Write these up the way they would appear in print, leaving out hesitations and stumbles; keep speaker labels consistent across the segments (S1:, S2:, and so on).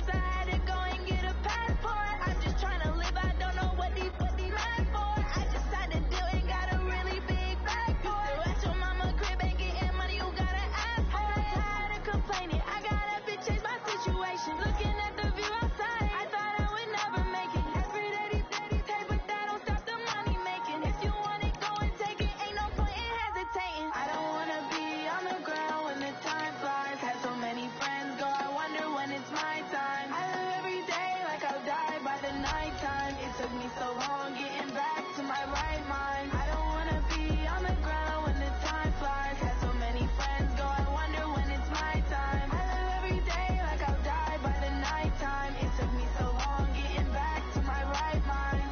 S1: once I had to go and get a passport. I'm just trying to live, I don't know what these mad for. I just signed a deal and got a really big bag for it. Still at your mama crib and getting money, you gotta ask for it. Tired of complaining, I got up and changed my situation. Looking at the view outside, I thought I would never make it. Every day these pay, but that don't stop the money making. If you want it, go and take it, ain't no point in hesitating. I don't wanna be on the ground when the time flies. Had so many friends go, I wonder when it's my time. I live every day like I'll die by the nighttime. It took me so long getting back to my right mind. I don't wanna be on the ground when the time flies. Had so many friends go, I wonder when it's my time. I live every day like I'll die by the nighttime. It took me so long getting back to my right mind.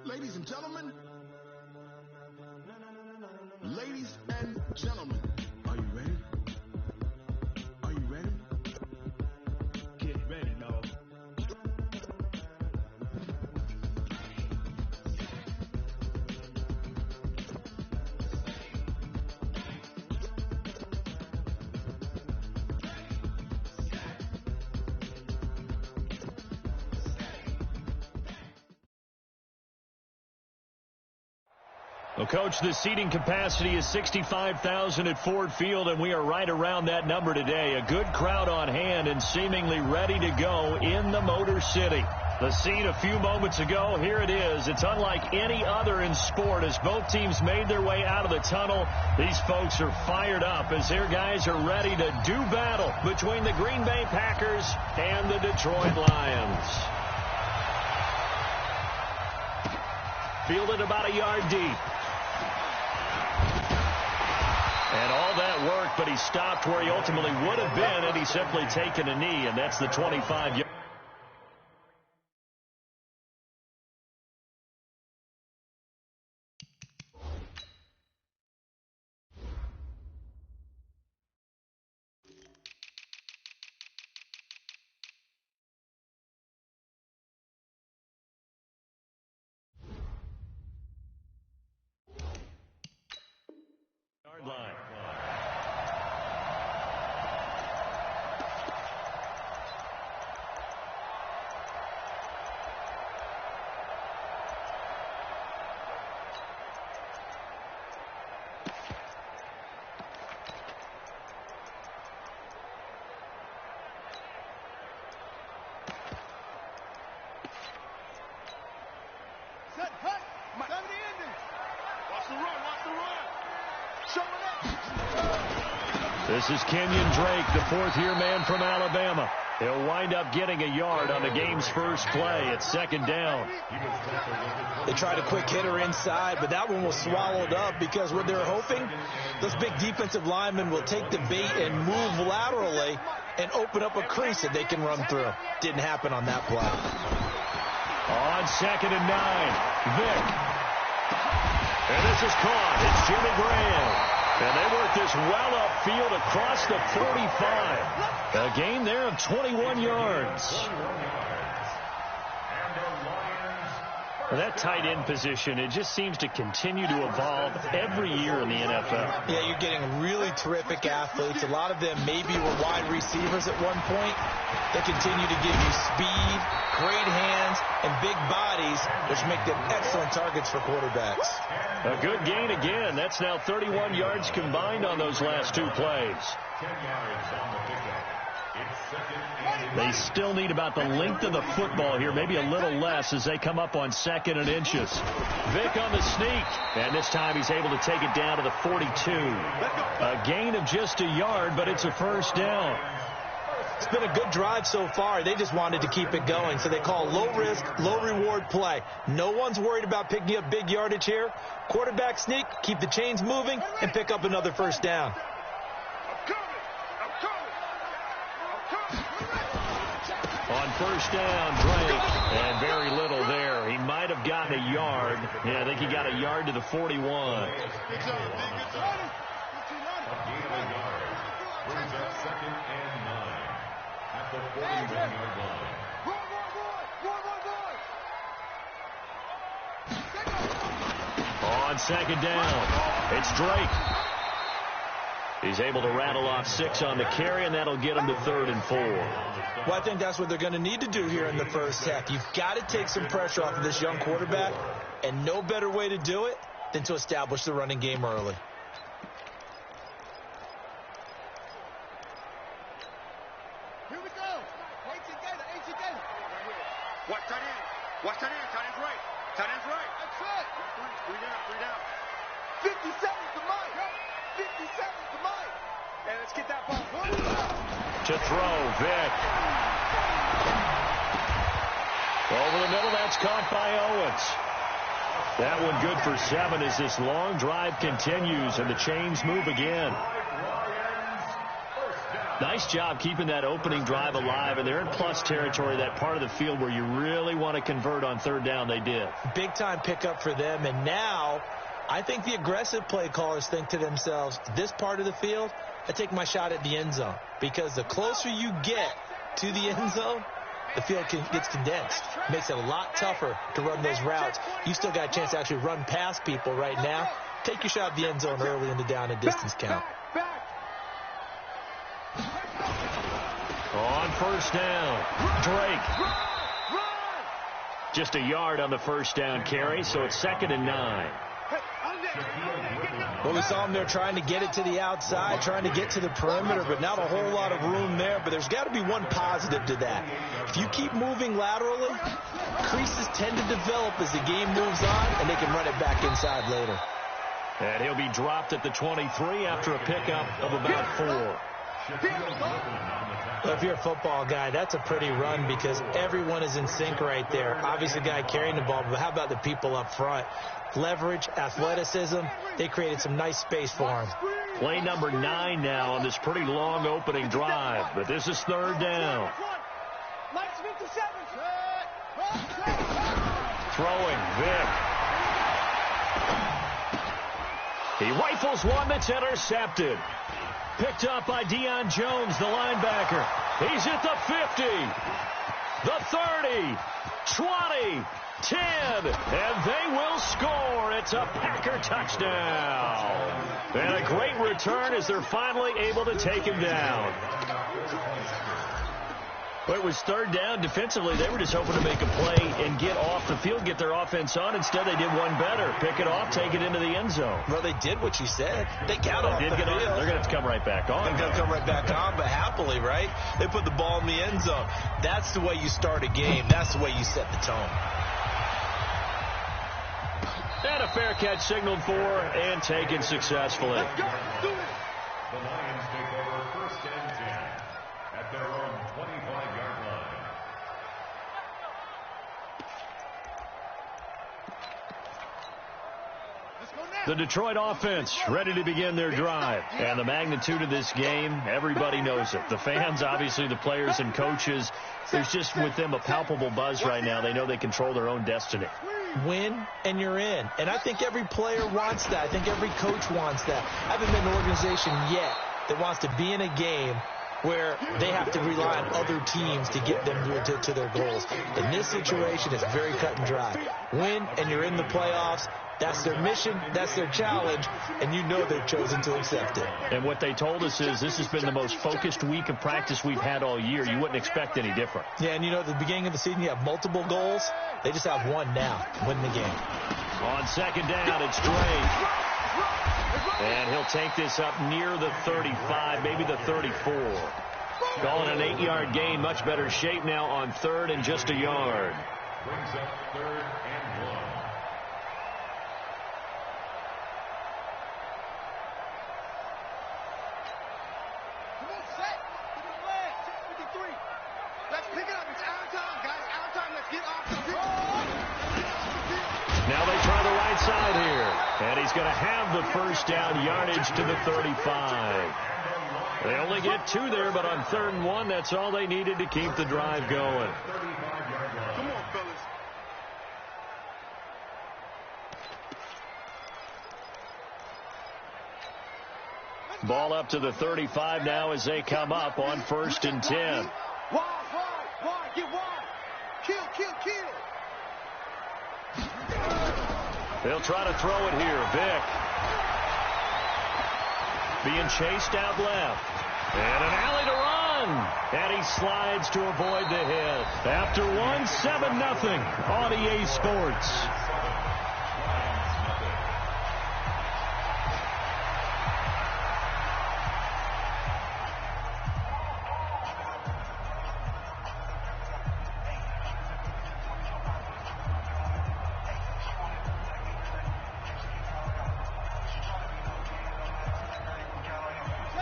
S2: Ladies and gentlemen, ladies and gentlemen, are you ready? Are you ready? Get ready, dog.
S3: Well, Coach, the seating capacity is 65,000 at Ford Field, and we are right around that number today. A good crowd on hand and seemingly ready to go in the Motor City. The scene a few moments ago, here it is. It's unlike any other in sport. As both teams made their way out of the tunnel, these folks are fired up as their guys are ready to do battle between the Green Bay Packers and the Detroit Lions. Fielded about a yard deep. And all that work, but he stopped where he ultimately would have been had he simply taken a knee, and that's the 25-yard. Line.
S2: Set, cut, 70 ending. Watch the run, watch the run. Showing up.
S3: This is Kenyon Drake, the fourth-year man from Alabama. He'll wind up getting a yard on the game's first play. It's second down.
S4: They tried a quick hitter inside, but that one was swallowed up because what they're hoping, those big defensive linemen will take the bait and move laterally and open up a crease that they can run through. Didn't happen on that play.
S3: On 2nd and 9, Vick. And this is caught. It's Jimmy Graham. And they work this well upfield across the 45. A gain there of 21 yards. Well, that tight end position, it just seems to continue to evolve every year in the NFL.
S4: Yeah, you're getting really terrific athletes. A lot of them maybe were wide receivers at one point. They continue to give you speed, great hands, and big bodies, which make them excellent targets for quarterbacks.
S3: A good gain again. That's now 31 yards combined on those last two plays.
S5: 10 yards on the pickup.
S3: They still need about the length of the football here, maybe a little less as they come up on 2nd and inches. Vick on the sneak, and this time he's able to take it down to the 42. A gain of just a yard, but it's a first down.
S4: It's been a good drive so far. They just wanted to keep it going, so they call low-risk, low-reward play. No one's worried about picking up big yardage here. Quarterback sneak, keep the chains moving, and pick up another first down.
S3: On first down, Drake, and very little there. He might have gotten a yard. Yeah, I think he got a yard to the 41.
S5: Good job, brings up 2nd and 9. at the 41-yard line.
S3: On second down, it's Drake. He's able to rattle off 6 on the carry, and that'll get him to 3rd and 4.
S4: Well, I think that's what they're going to need to do here in the first half. You've got to take some pressure off of this young quarterback, and no better way to do it than to establish the running game early.
S2: Here we go. Watch tight end. Watch tight end. Tight end's right. Tight end's right. That's it. 3 down. 57's the mic. 57's the mic. Hey, let's get that ball.
S3: To throw, Vick. Over the middle, that's caught by Owens. That one good for 7 as this long drive continues and the chains move again. Nice job keeping that opening drive alive, and they're in plus territory, that part of the field where you really want to convert on 3rd down. They did.
S4: Big time pickup for them, and now I think the aggressive play callers think to themselves, this part of the field, I take my shot at the end zone, because the closer you get to the end zone, the field gets condensed. Makes it a lot tougher to run those routes. You still got a chance to actually run past people right now. Take your shot at the end zone early in the down and distance count.
S3: On 1st down, Drake. Just a yard on the 1st down carry, so it's 2nd and 9.
S4: Well, we saw him there trying to get it to the outside, trying to get to the perimeter, but not a whole lot of room there. But there's got to be one positive to that. If you keep moving laterally, creases tend to develop as the game moves on, and they can run it back inside later.
S3: And he'll be dropped at the 23 after a pickup of about 4.
S4: Well, if you're a football guy, that's a pretty run because everyone is in sync right there. Obviously, the guy carrying the ball, but how about the people up front? Leverage, athleticism, they created some nice space for him.
S3: Play number 9 now on this pretty long opening drive, but this is 3rd down. Throwing, Vick. He rifles one that's intercepted. Picked up by Deion Jones, the linebacker. He's at the 50, the 30, 20, 10, and they will score. It's a Packer touchdown. And a great return as they're finally able to take him down. Well, it was 3rd down. Defensively, they were just hoping to make a play and get off the field, get their offense on. Instead, they did one better. Pick it off, take it into the end zone.
S4: Well, they did what you said. They got off the field.
S3: They're going to have to come right back on.
S4: They're going to come right back on, but happily, right? They put the ball in the end zone. That's the way you start a game. That's the way you set the tone.
S3: And a fair catch signaled for and taken successfully.
S5: The Lions take over 1st and 10 at their own 25-yard line.
S3: The Detroit offense ready to begin their drive. And the magnitude of this game, everybody knows it. The fans, obviously the players and coaches, there's just with them a palpable buzz right now. They know they control their own destiny.
S4: Win, and you're in. And I think every player wants that. I think every coach wants that. I haven't been an organization yet that wants to be in a game where they have to rely on other teams to get them to their goals. In this situation, it's very cut and dry. Win, and you're in the playoffs. That's their mission, that's their challenge, and you know they've chosen to accept it.
S3: And what they told us is this has been the most focused week of practice we've had all year. You wouldn't expect any different.
S4: Yeah, and you know, at the beginning of the season, you have multiple goals. They just have one now, win the game.
S3: On 2nd down, it's Drake. And he'll take this up near the 35, maybe the 34. Calling an 8-yard gain, much better shape now on 3rd and just a yard.
S5: Brings up 3rd and 1.
S3: Now they try the right side here. And he's going to have the 1st down yardage to the 35. They only get 2 there, but on 3rd and 1, that's all they needed to keep the drive going.
S2: Come on, fellas.
S3: Ball up to the 35 now as they come up on 1st and 10.
S2: Wide, get wide. Kill.
S3: They'll try to throw it here. Vick being chased out left. And an alley to run. And he slides to avoid the hit. After one, 7-0 on EA Sports.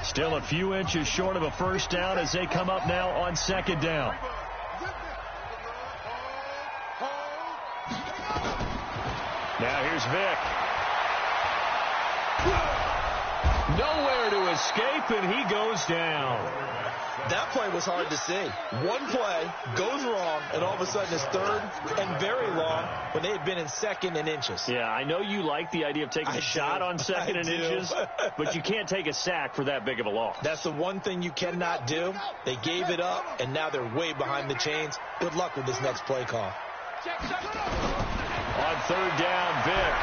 S3: Still a few inches short of a first down as they come up now on second down. Now here's Vick. Nowhere to escape, and he goes down.
S4: That play was hard to see. One play goes wrong, and all of a sudden it's third and very long when they had been in second and inches.
S3: Yeah, I know you like the idea of taking a shot on second and inches, but you can't take a sack for that big of a loss.
S4: That's the one thing you cannot do. They gave it up, and now they're way behind the chains. Good luck with this next play call.
S3: On third down, Vick.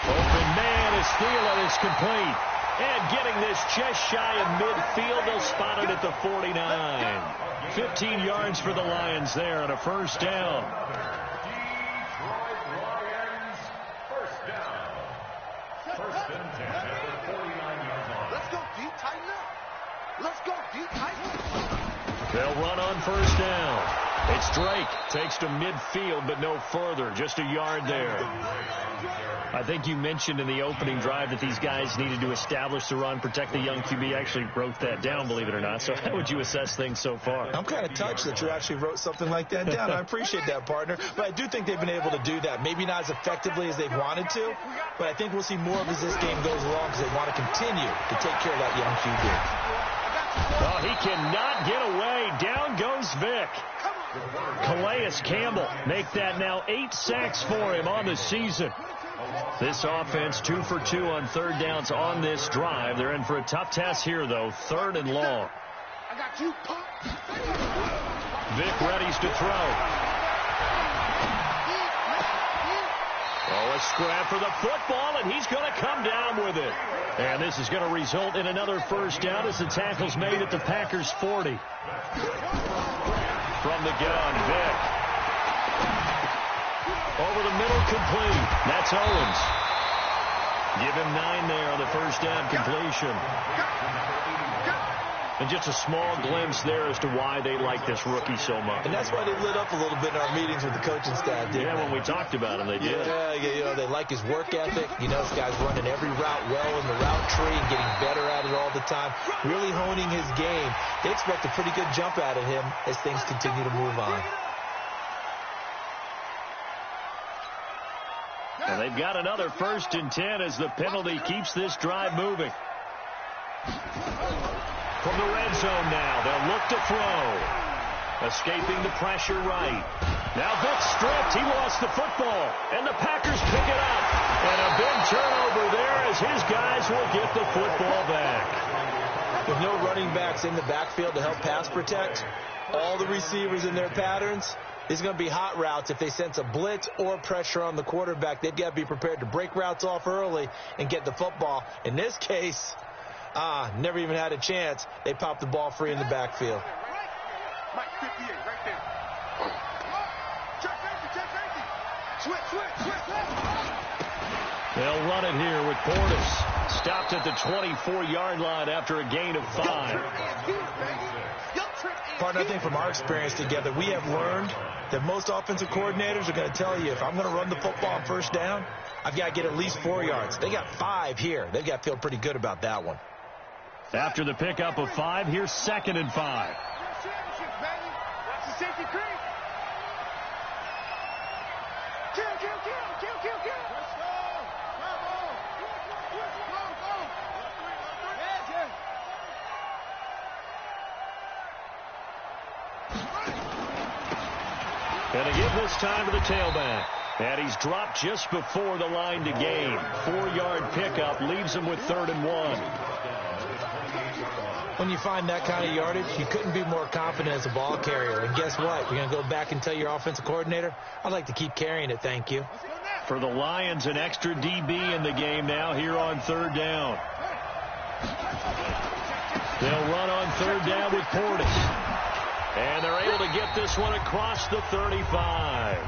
S3: Open man is Thielen. It's complete. And getting this just shy of midfield, they'll spot it at the 49. 15 yards for the Lions there on a first down.
S5: Detroit Lions, first down. First and 10 at the 49-yard line.
S2: Let's go deep, tighten up. Let's go deep, tighten up.
S3: They'll run on first down. It's Drake. Takes to midfield, but no further. Just a yard there. I think you mentioned in the opening drive that these guys needed to establish the run, protect the young QB. I actually wrote that down, believe it or not. So how would you assess things so far?
S4: I'm kind of touched that you actually wrote something like that down. I appreciate that, partner. But I do think they've been able to do that. Maybe not as effectively as they've wanted to, but I think we'll see more of as this game goes along because they want to continue to take care of that young QB.
S3: Oh, he cannot get away. Down goes Vick. Calais Campbell make that now 8 sacks for him on the season. This offense 2 for 2 on third downs on this drive. They're in for a tough test here, though. Third and long. Vick readies to throw. Oh, a scrap for the football, and he's going to come down with it. And this is going to result in another first down as the tackle's made at the Packers' 40. From the gun, Vick. Over the middle, complete. That's Owens. Give him 9 there on the first down completion. And just a small glimpse there as to why they like this rookie so much.
S4: And that's why they lit up a little bit in our meetings with the coaching staff, didn't they?
S3: When we talked about him, they did.
S4: Yeah, they like his work ethic. You know, this guy's running every route well in the route tree and getting better at it all the time, really honing his game. They expect a pretty good jump out of him as things continue to move on.
S3: And they've got another 1st and 10 as the penalty keeps this drive moving. From the red zone now, they'll look to throw. Escaping the pressure right. Now Vick stripped. He lost the football. And the Packers pick it up. And a big turnover there as his guys will get the football back.
S4: With no running backs in the backfield to help pass protect, all the receivers in their patterns, there's going to be hot routes. If they sense a blitz or pressure on the quarterback, they've got to be prepared to break routes off early and get the football. In this case, never even had a chance. They popped the ball free in the backfield.
S2: Mike, 58, right there. Check safety. Switch.
S3: They'll run it here with Portis. Stopped at the 24-yard line after a gain of 5.
S4: Partner, I think from our experience together, we have learned that most offensive coordinators are going to tell you, if I'm going to run the football on first down, I've got to get at least 4 yards. They got 5 here. They've got to feel pretty good about that one.
S3: After the pickup of 5, here's 2nd and 5. And they give this time to the tailback. And he's dropped just before the line to gain. 4-yard pickup leaves him with 3rd and 1.
S4: When you find that kind of yardage, you couldn't be more confident as a ball carrier. And guess what? You're going to go back and tell your offensive coordinator, I'd like to keep carrying it, thank you.
S3: For the Lions, an extra DB in the game now here on third down. They'll run on third down with Portis. And they're able to get this one across the 35.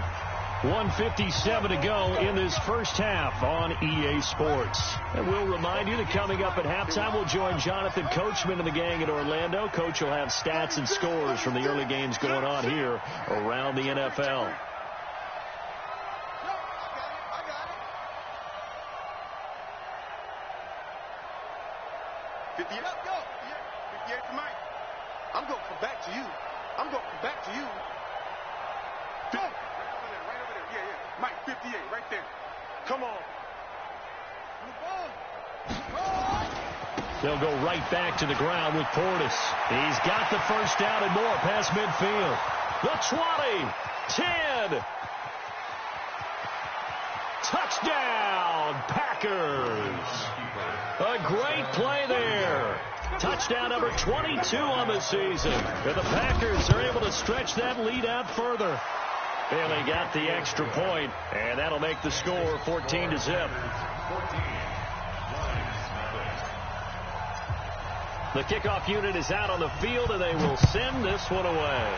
S3: 1:57 to go in this first half on EA Sports. And we'll remind you that coming up at halftime, we'll join Jonathan Coachman and the gang in Orlando. Coach will have stats and scores from the early games going on here around the NFL.
S2: I'm going from back to you. I'm going from back to you. Right over there. Yeah. Mike, 58, right there. Come on.
S3: They'll go right back to the ground with Portis. He's got the first down and more past midfield. The 20, 10. Touchdown, Packers. A great play there. Touchdown number 22 on the season. And the Packers are able to stretch that lead out further. And they got the extra point, and that'll make the score 14-0. The kickoff unit is out on the field, and they will send this one away.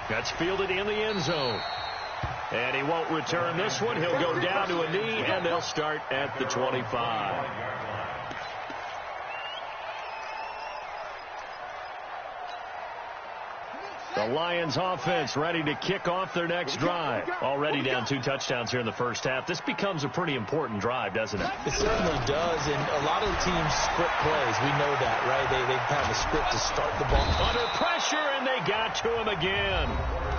S3: That's fielded in the end zone. And he won't return this one. He'll go down to a knee, and they'll start at the 25. The Lions offense ready to kick off their next drive. Already down 2 touchdowns here in the first half. This becomes a pretty important drive, doesn't it?
S4: It certainly does, and a lot of teams script plays. We know that, right? They have a script to start the ball.
S3: Under pressure, and they got to him again.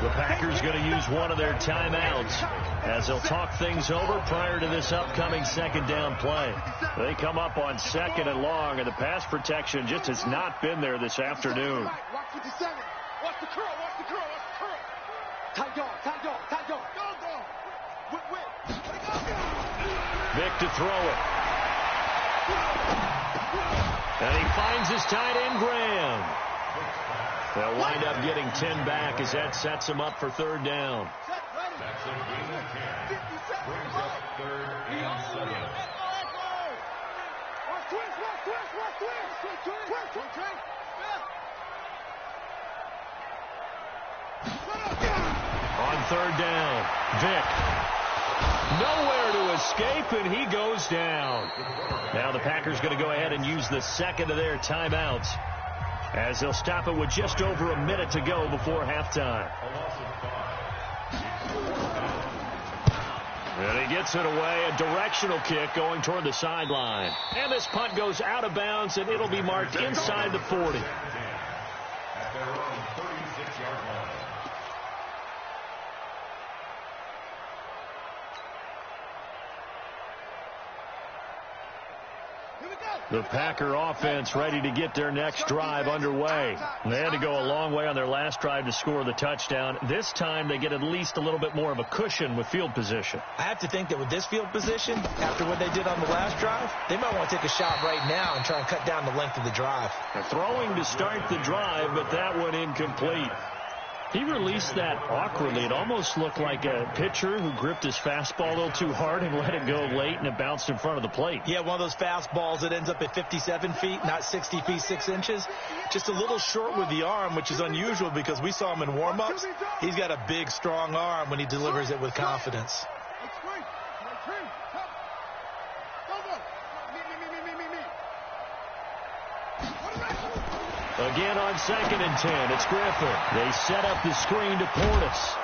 S3: The Packers going to use one of their timeouts as they'll talk things over prior to this upcoming second down play. They come up on second and long, and the pass protection just has not been there this afternoon.
S2: Watch 57. Watch the curl. Tight dog. Whip.
S3: Vic to throw it. And he finds his tight end, Graham. They'll wind up getting 10 back as that sets him up for third down.
S5: That's a gain of 10. Brings up third and 7.
S3: On third down, Vic. Nowhere to escape, and he goes down. Now the Packers going to go ahead and use the second of their timeouts as they'll stop it with just over a minute to go before halftime. And he gets it away, a directional kick going toward the sideline. And this punt goes out of bounds, and it'll be marked inside the 40.
S5: At their own 36-yard line.
S3: The Packer offense ready to get their next drive underway. They had to go a long way on their last drive to score the touchdown. This time they get at least a little bit more of a cushion with field position.
S4: I have to think that with this field position, after what they did on the last drive, they might want to take a shot right now and try and cut down the length of the drive.
S3: They're throwing to start the drive, but that one incomplete. He released that awkwardly. It almost looked like a pitcher who gripped his fastball a little too hard and let it go late, and it bounced in front of the plate.
S4: Yeah, one of those fastballs that ends up at 57 feet, not 60 feet, 6 inches. Just a little short with the arm, which is unusual because we saw him in warm-ups. He's got a big, strong arm when he delivers it with confidence.
S3: Again on 2nd and 10, it's Griffin. They set up the screen to Portis.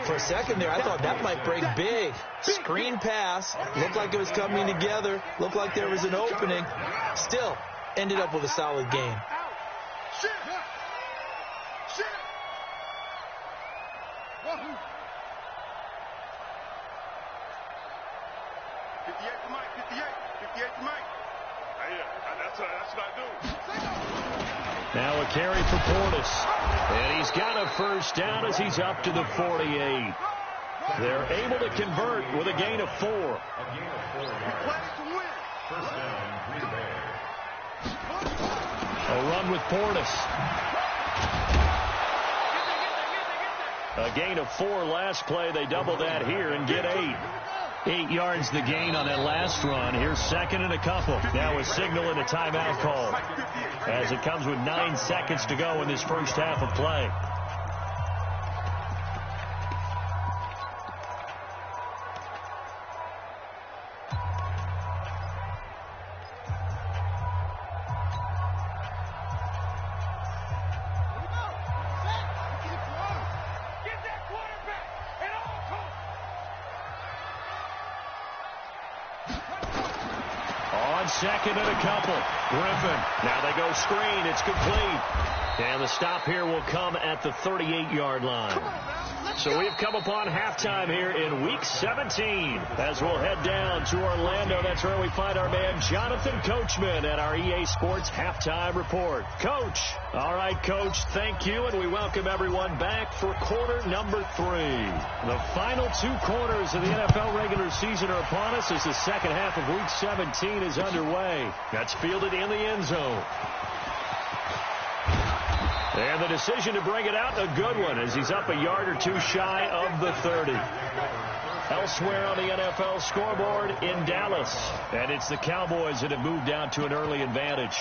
S4: For a second there, I thought that might break big. Screen pass, looked like it was coming together, looked like there was an opening. Still, ended up with a solid game.
S3: Now a carry for Portis. And he's got a first down as he's up to the 48. They're able to convert with a gain of 4.
S2: You play to win.
S5: First down, Green Bay.
S3: A run with Portis. A gain of 4 last play. They double that here and get 8. 8 yards the gain on that last run. Here's second and a couple. Now a signal and a timeout call as it comes with 9 seconds to go in this first half of play. Second and a couple. Griffin. Now they go screen. It's complete. And the stop here will come at the 38-yard line. So we've come upon halftime here in Week 17. As we'll head down to Orlando, that's where we find our man Jonathan Coachman at our EA Sports Halftime Report. Coach. All right, Coach, thank you, and we welcome everyone back for quarter number 3. The final 2 quarters of the NFL regular season are upon us as the second half of Week 17 is underway. That's fielded in the end zone. And the decision to bring it out, a good one, as he's up a yard or 2 shy of the 30. Elsewhere on the NFL scoreboard in Dallas. And it's the Cowboys that have moved down to an early advantage.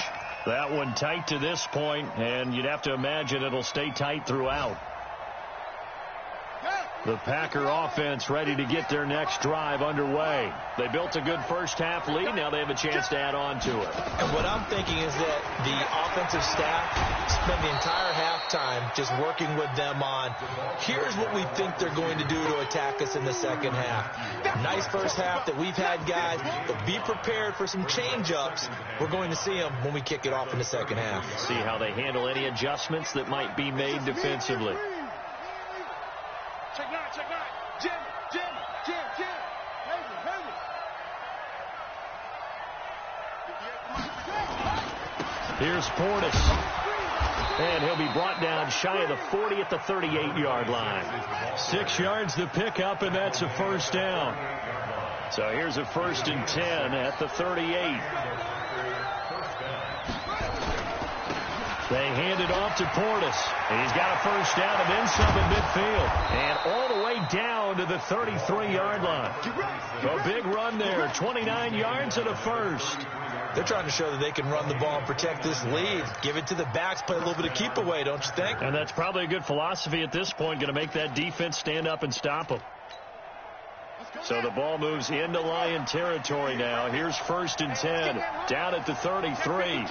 S3: That one tight to this point, and you'd have to imagine it'll stay tight throughout. The Packer offense ready to get their next drive underway. They built a good first half lead. Now they have a chance to add on to it.
S4: And what I'm thinking is that the offensive staff spend the entire halftime just working with them on, here's what we think they're going to do to attack us in the second half. Nice first half that we've had, guys, but be prepared for some change-ups. We're going to see them when we kick it off in the second half.
S3: See how they handle any adjustments that might be made defensively.
S2: Check 9, check 9. Jim.
S3: Here's Portis. And he'll be brought down shy of the 40 at the 38-yard line. 6 yards the pickup, and that's a first down. So here's a 1st and 10 at the 38. They hand it off to Portis. And he's got a first down and then some at midfield. And all the way down to the 33-yard line. A big run there. 29 yards and a first.
S4: They're trying to show that they can run the ball and protect this lead. Give it to the backs, play a little bit of keep away, don't you think?
S3: And that's probably a good philosophy at this point, going to make that defense stand up and stop them. So the ball moves into Lion territory now. Here's 1st and 10, down at the 33.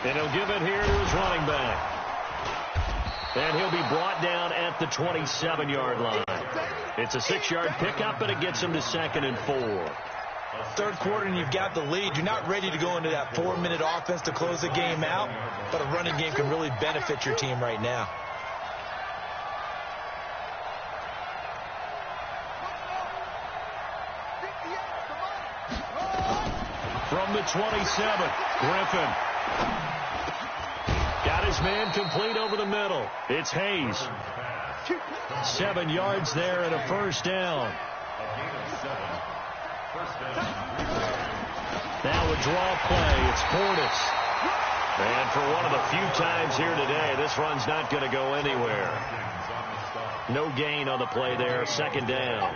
S3: And he'll give it here to his running back. And he'll be brought down at the 27-yard line. It's a 6-yard pickup, but it gets him to 2nd and 4.
S4: Third quarter, and you've got the lead. You're not ready to go into that 4-minute offense to close the game out, but a running game can really benefit your team right now.
S3: From the 27, Griffin. Got his man complete over the middle. It's Hayes. 7 yards there and a first down. Now a draw play. It's Portis. And for one of the few times here today, this run's not going to go anywhere. No gain on the play there. 2nd down.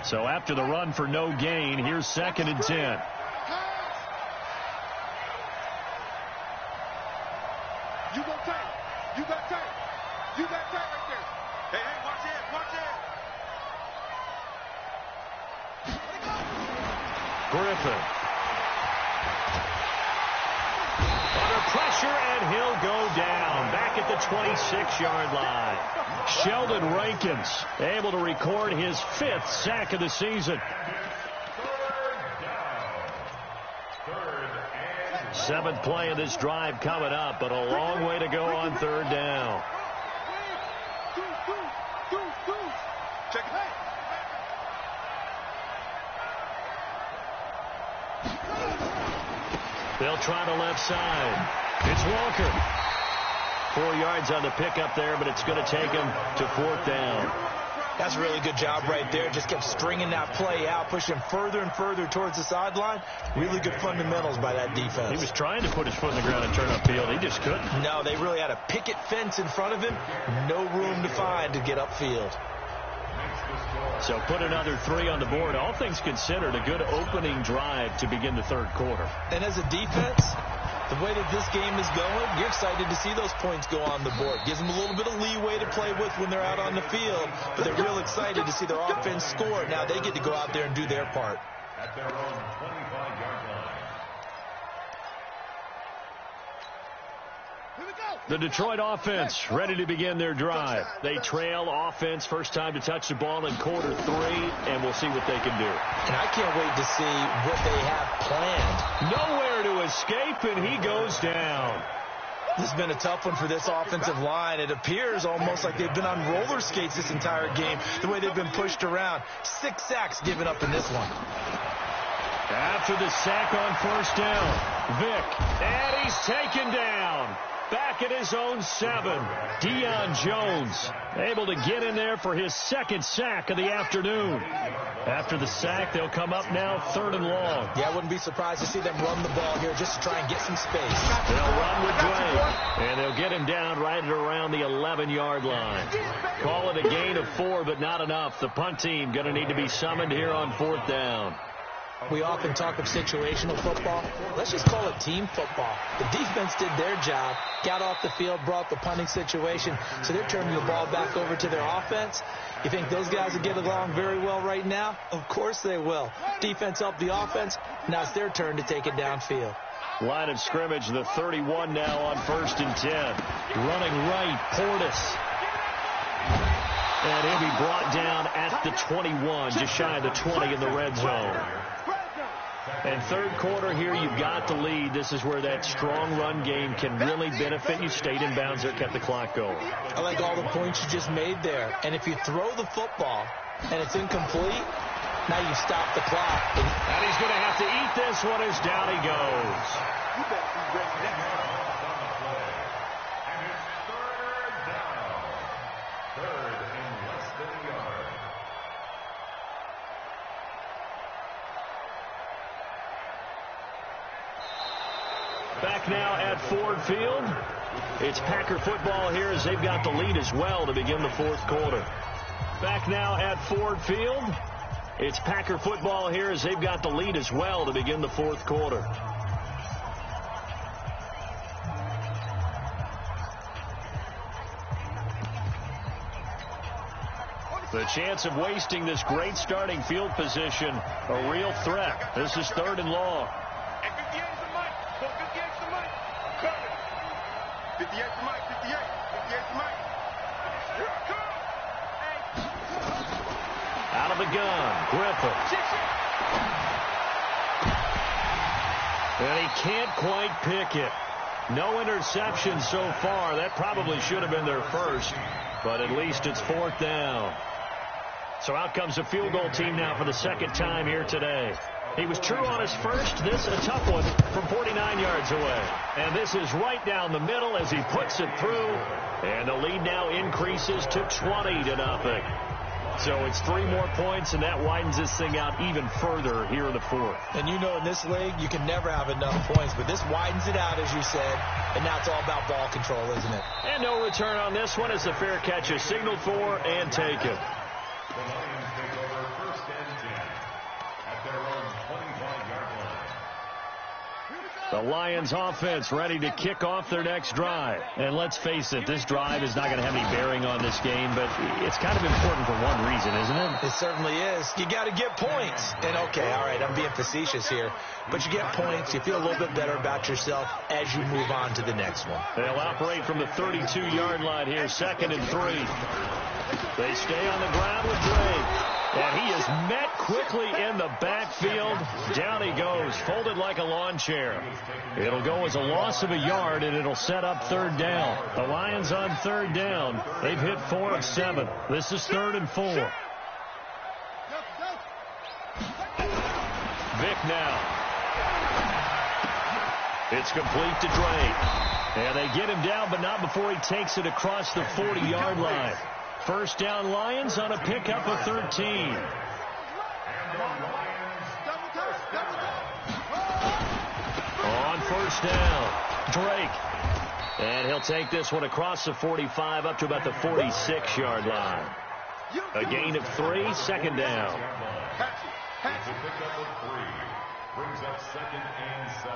S3: So after the run for no gain, here's 2nd and 10.
S2: You got time. You got time. You got time right there. Hey, watch it. Watch it.
S3: Griffin. Under pressure, and he'll go down. Back at the 26-yard line. Sheldon Rankins able to record his 5th sack of the season. 7th play of this drive coming up, but a long way to go on 3rd down.
S2: Check it.
S3: They'll try the left side. It's Walker. 4 yards on the pickup there, but it's going to take him to 4th down.
S4: That's a really good job right there. Just kept stringing that play out, pushing further and further towards the sideline. Really good fundamentals by that defense.
S3: He was trying to put his foot in the ground and turn upfield. He just couldn't.
S4: No, they really had a picket fence in front of him. No room to find to get upfield.
S3: So put another 3 on the board. All things considered, a good opening drive to begin the third quarter.
S4: And as a defense, the way that this game is going, you're excited to see those points go on the board. Gives them a little bit of leeway to play with when they're out on the field, but they're real excited to see their offense score. Now they get to go out there and do their part.
S5: At their own 25-yard line.
S3: The Detroit offense ready to begin their drive. They trail offense, first time to touch the ball in quarter 3, and we'll see what they can do.
S4: And I can't wait to see what they have planned.
S3: Nowhere to escape, and he goes down.
S4: This has been a tough one for this offensive line. It appears almost like they've been on roller skates this entire game, the way they've been pushed around. 6 sacks given up in this one.
S3: After the sack on first down, Vick, and he's taken down. Back at his own 7. Deion Jones able to get in there for his 2nd sack of the afternoon. After the sack, they'll come up now 3rd and long.
S4: Yeah, I wouldn't be surprised to see them run the ball here just to try and get some space.
S3: They'll run with Dre, and they'll get him down right at around the 11-yard line. Call it a gain of 4, but not enough. The punt team going to need to be summoned here on 4th down.
S4: We often talk of situational football. Let's just call it team football. The defense did their job, got off the field, brought the punting situation, so they're turning the ball back over to their offense. You think those guys will get along very well right now? Of course they will. Defense helped the offense. Now it's their turn to take it downfield.
S3: Line of scrimmage, the 31 now on 1st and 10. Running right, Portis. And he'll be brought down at the 21, just shy of the 20 in the red zone. And third quarter here, you've got the lead. This is where that strong run game can really benefit you. Stayed in bounds there, kept the clock going.
S4: I like all the points you just made there. And if you throw the football and it's incomplete, now you stop the clock.
S3: And he's going to have to eat this one as down he goes.
S2: You better be ready now.
S5: And it's 3rd down. 3rd and less than a yard.
S3: Back now at Ford Field. It's Packer football here as they've got the lead as well to begin the 4th quarter. Back now at Ford Field. It's Packer football here as they've got the lead as well to begin the 4th quarter. The chance of wasting this great starting field position, a real threat. This is 3rd and long.
S2: 58 to Mike, 58 to Mike. Here I come.
S3: Out of the gun, Griffin. And he can't quite pick it. No interception so far. That probably should have been their first, but at least it's 4th down. So out comes the field goal team now for the 2nd time here today. He was true on his first. This a tough one from 49 yards away. And this is right down the middle as he puts it through. And the lead now increases to 20-0. So it's 3 more points, and that widens this thing out even further here in the 4th.
S4: And you know in this league, you can never have enough points. But this widens it out, as you said. And now it's all about ball control, isn't it?
S3: And no return on this one as the fair catch is signaled for and taken.
S5: The Lions take over 1st and 10 at their own 25-yard line.
S3: The Lions offense ready to kick off their next drive. And let's face it, this drive is not going to have any bearing on this game, but it's kind of important for one reason, isn't it?
S4: It certainly is. You got to get points. And okay, all right, I'm being facetious here, but you get points, you feel a little bit better about yourself as you move on to the next one.
S3: They'll operate from the 32-yard line here, 2nd and 3. They stay on the ground with Drake. And he is met quickly in the backfield. Down he goes, folded like a lawn chair. It'll go as a loss of a yard, and it'll set up 3rd down. The Lions on 3rd down. They've hit 4 of 7. This is 3rd and 4. Vick now. It's complete to Drake. And they get him down, but not before he takes it across the 40-yard line. First down Lions on a pickup of 13. On first down, Drake. And he'll take this one across the 45 up to about the 46-yard line. A gain of 3, second down.
S5: It's a pickup of 3. Brings up 2nd and 7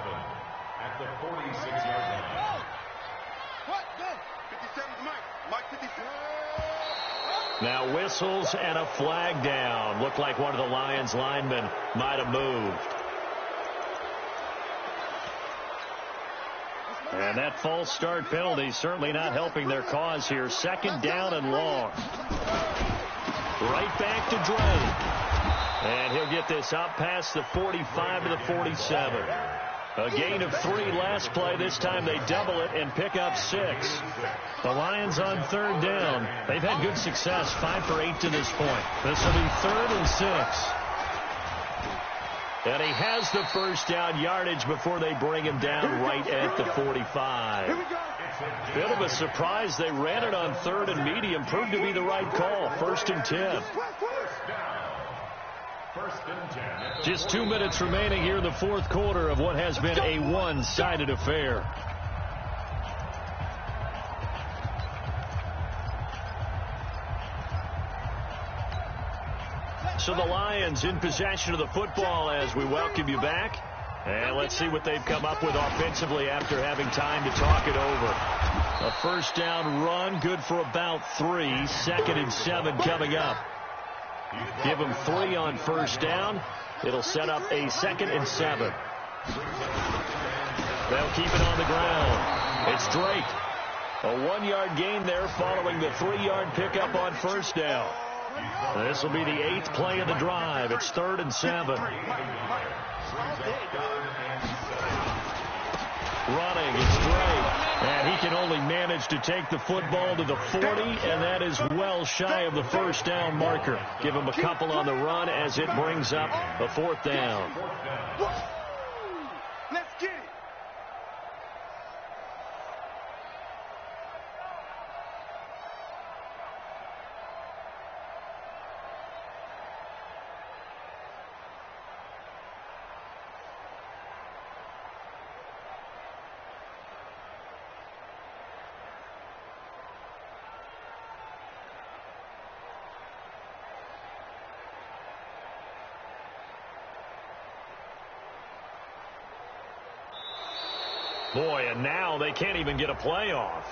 S5: at the 46-yard line.
S2: What? 57 to Mike. Mike 57.
S3: Now whistles and a flag down. Looked like one of the Lions linemen might have moved. And that false start penalty certainly not helping their cause here. Second down and long. Right back to Drake. And he'll get this up past the 45 to the 47. A gain of 3 last play. This time they double it and pick up 6. The Lions on third down. They've had good success, 5 for 8 to this point. This will be 3rd and 6. And he has the first down yardage before they bring him down right at the 45. Bit of a surprise. They ran it on 3rd and medium. Proved to be the right call. 1st and 10. Just 2 minutes remaining here in the 4th quarter of what has been a one-sided affair. So the Lions in possession of the football as we welcome you back. And let's see what they've come up with offensively after having time to talk it over. A first down run, good for about 3. 2nd and 7 coming up. Give them 3 on first down. It'll set up a 2nd and 7. They'll keep it on the ground. It's Drake. A 1-yard gain there following the 3-yard pickup on first down. This will be the 8th play of the drive. It's 3rd and 7. Running, it's Drake. And he can only manage to take the football to the 40, and that is well shy of the first down marker. Give him a couple on the run as it brings up a 4th down.
S2: Let's get it.
S3: Boy, and now they can't even get a play off.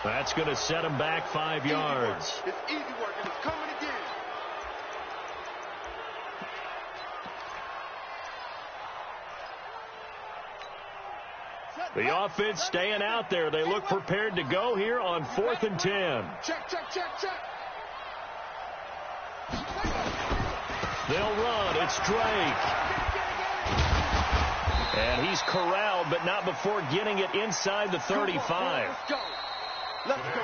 S3: That's going to set him back 5 yards.
S2: It's easy work, and it's coming again.
S3: The offense staying out there. They look prepared to go here on 4th and 10.
S2: Check, check, check, check.
S3: They'll run. It's Drake. And he's corralled, but not before getting it inside the 35.
S2: Let's go. Let's go.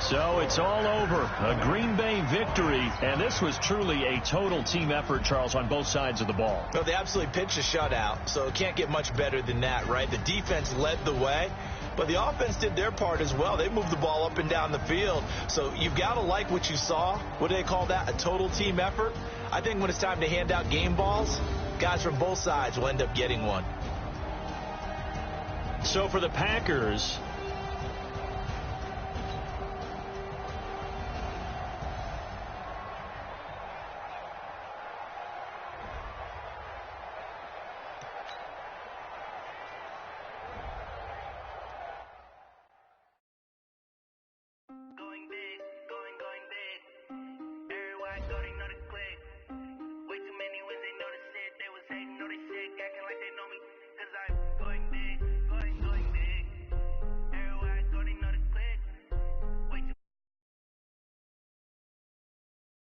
S3: So it's all over. A Green Bay victory. And this was truly a total team effort, Charles, on both sides of the ball.
S4: No, they absolutely pitched a shutout, so it can't get much better than that, right? The defense led the way, but the offense did their part as well. They moved the ball up and down the field. So you've got to like what you saw. What do they call that? A total team effort? I think when it's time to hand out game balls, guys from both sides will end up getting one.
S3: So for the Packers,